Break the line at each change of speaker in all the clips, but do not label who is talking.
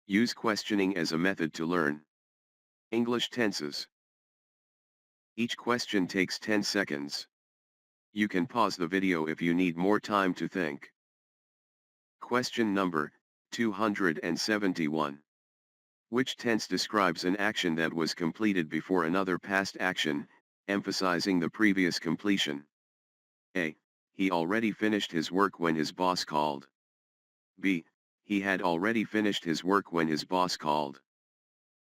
Use questioning as a method to learn English tenses. Each question takes 10 seconds. You can pause the video if you need more time to think. Question number 271. Which tense describes an action that was completed before another past action, emphasizing the previous completion? A. He already finished his work when his boss called. B. He had already finished his work when his boss called.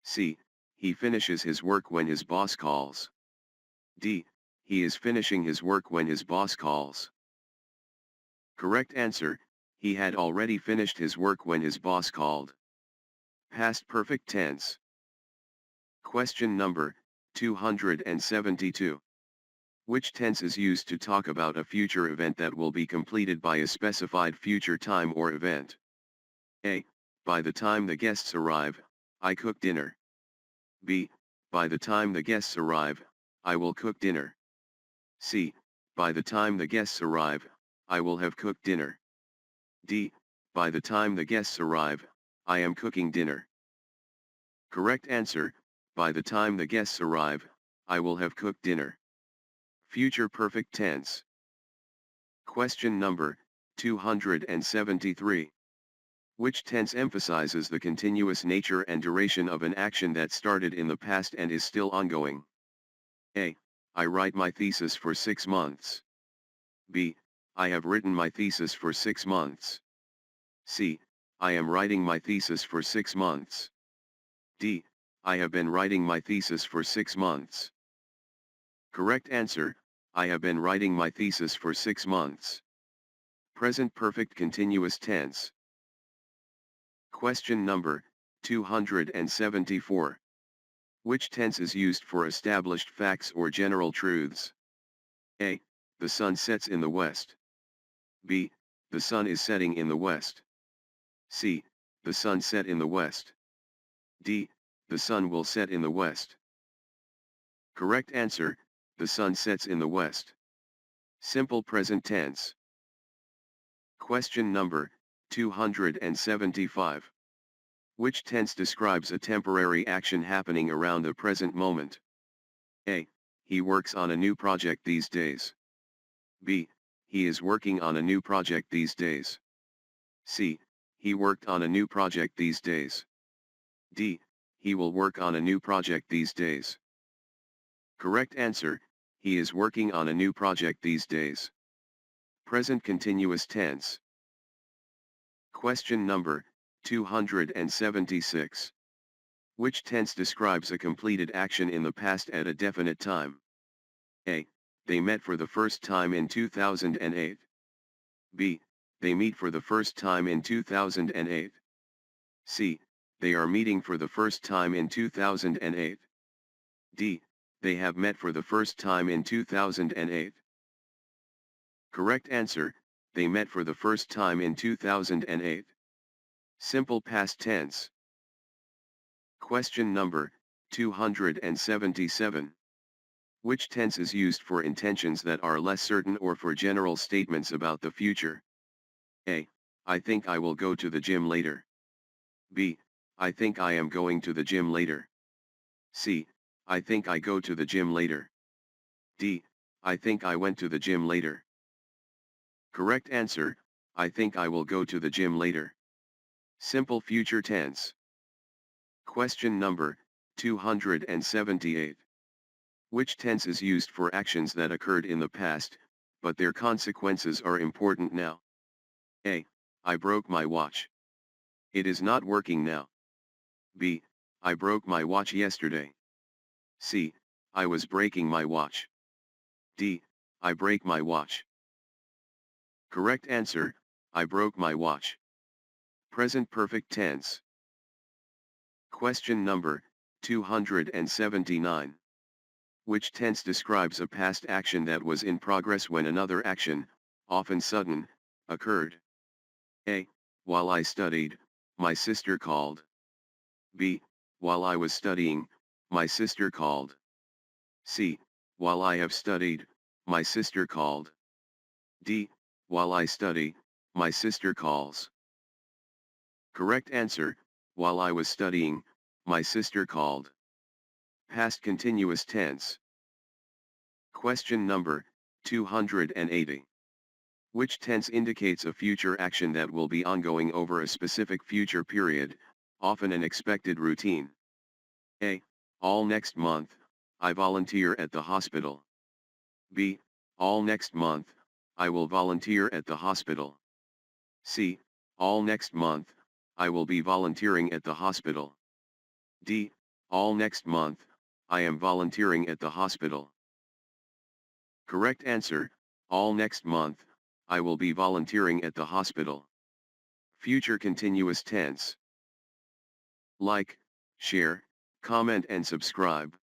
C. He finishes his work when his boss calls. D. He is finishing his work when his boss calls. Correct answer, he had already finished his work when his boss called. Past perfect tense. Question number 272. Which tense is used to talk about a future event that will be completed by a specified future time or event? A. By the time the guests arrive, I cook dinner. B. By the time the guests arrive, I will cook dinner. C. By the time the guests arrive, I will have cooked dinner. D. By the time the guests arrive, I am cooking dinner. Correct answer, by the time the guests arrive, I will have cooked dinner. Future perfect tense. Question number 273. Which tense emphasizes the continuous nature and duration of an action that started in the past and is still ongoing? A. I write my thesis for 6 months. B. I have written my thesis for 6 months. C. I am writing my thesis for 6 months. D. I have been writing my thesis for 6 months. Correct answer, I have been writing my thesis for 6 months. Present perfect continuous tense. Question number 274. Which tense is used for established facts or general truths? A. The sun sets in the west. B. The sun is setting in the west. C. The sun set in the west. D. The sun will set in the west. Correct answer, the sun sets in the west. Simple present tense. Question number 275. Which tense describes a temporary action happening around the present moment? A. He works on a new project these days. B. He is working on a new project these days. C. He worked on a new project these days. D. He will work on a new project these days. Correct answer, he is working on a new project these days. Present continuous tense. Question number 276. Which tense describes a completed action in the past at a definite time? A. They met for the first time in 2008. B. They meet for the first time in 2008. C. They are meeting for the first time in 2008. D. They have met for the first time in 2008. Correct answer, they met for the first time in 2008. Simple past tense. Question number 277. Which tense is used for intentions that are less certain or for general statements about the future? A. I think I will go to the gym later. B. I think I am going to the gym later. C. I think I go to the gym later. D. I think I went to the gym later. Correct answer, I think I will go to the gym later. Simple future tense. Question number 278. Which tense is used for actions that occurred in the past, but their consequences are important now? A. I broke my watch. It is not working now. B. I broke my watch yesterday. C. I was breaking my watch. D. I break my watch. Correct answer, I broke my watch. Present perfect tense. Question number 279. Which tense describes a past action that was in progress when another action, often sudden, occurred? A. While I studied, my sister called. B. While I was studying, my sister called. C. While I have studied, my sister called. D. While I study, my sister calls. Correct answer, while I was studying, my sister called. Past continuous tense. Question number 280. Which tense indicates a future action that will be ongoing over a specific future period, often an expected routine? A. All next month, I volunteer at the hospital. B. All next month, I will volunteer at the hospital. C. All next month, I will be volunteering at the hospital. D. All next month, I am volunteering at the hospital. Correct answer, all next month, I will be volunteering at the hospital. Future continuous tense. Like, share, comment and subscribe.